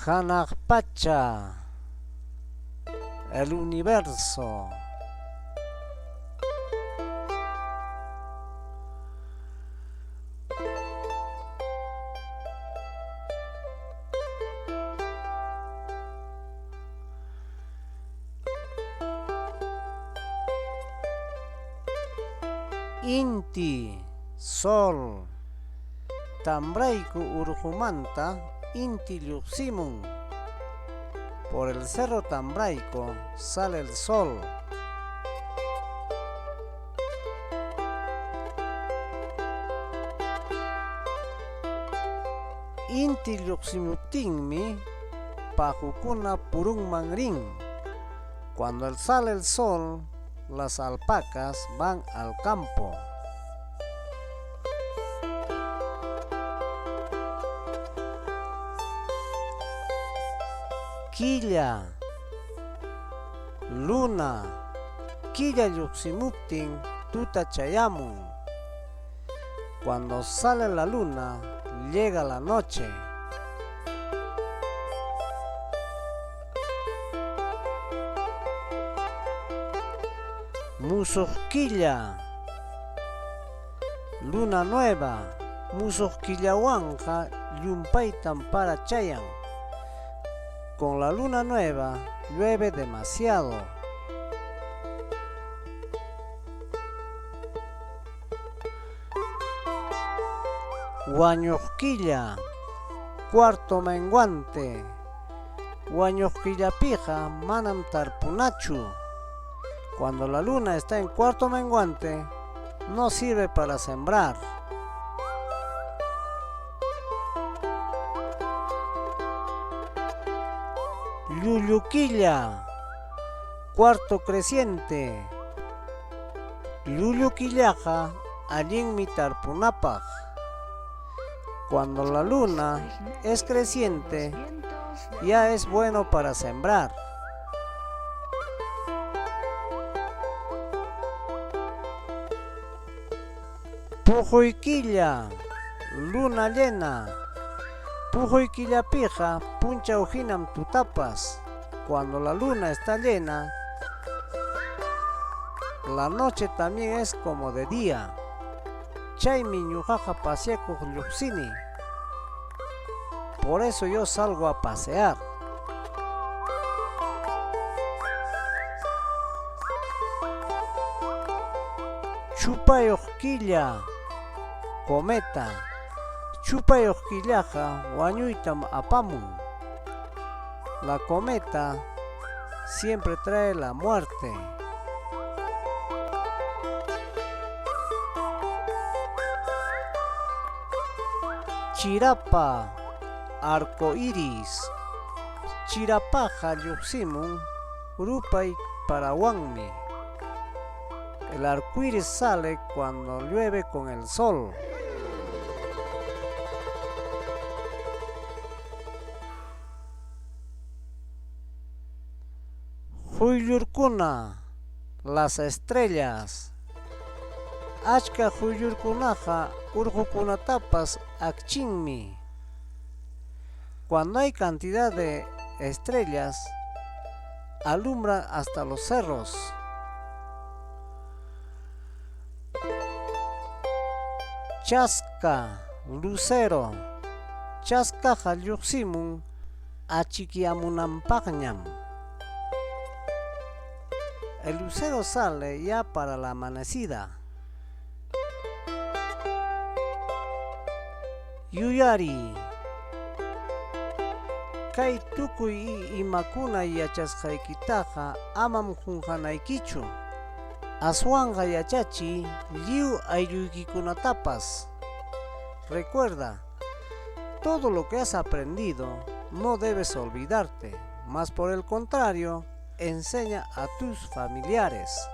Hanakpacha, el universo. Inti, sol, tambraiku urjumanta, inti lluqsimun. Por el cerro Tambraico sale el sol. Inti lluqsimuptinmi pajukuna purunman rin. Cuando sale el sol, las alpacas van al campo. Quilla, luna, quilla lluqsimuptin tuta chayamun. Cuando sale la luna, llega la noche. Musuqquilla, luna nueva, musuqquillawanqa llumpaytan para chayan. Con la luna nueva llueve demasiado. Wañuqquilla, cuarto menguante, wañuqquillapija manam tarpunachu. Cuando la luna está en cuarto menguante, no sirve para sembrar. Llulluquilla, cuarto creciente, llulluquillaja allinmi tarpunapaq. Cuando la luna es creciente, ya es bueno para sembrar. Pujuyquilla, luna llena, pujuyquillapija punchawhinam tutapas. Cuando la luna está llena, la noche también es como de día. Chaymi ñuqaqa pasyakuq lluqsini. Por eso yo salgo a pasear. Chupayuqquilla, cometa, chupayuqquillaqa wañuytam apamun. La cometa siempre trae la muerte. Chirapa, arco iris, chirapaja lluqsimun rupay parawanmi. El arco iris sale cuando llueve con el sol. Huyllurkuna, las estrellas. Achka huyllurkunaqa urqukunatapas akchinmi. Cuando hay cantidad de estrellas, alumbra hasta los cerros. Chasca, lucero, chascaqa lluqsimun achikiamunanpaqñam. El lucero sale ya para la amanecida. Yuyari, kay tukuy imakuna yachasqaykitaqa amam qunqanaykichu. Aswanqa yachachiy lliw aylluykikunatapas. Recuerda, todo lo que has aprendido no debes olvidarte, mas por el contrario, enseña a tus familiares.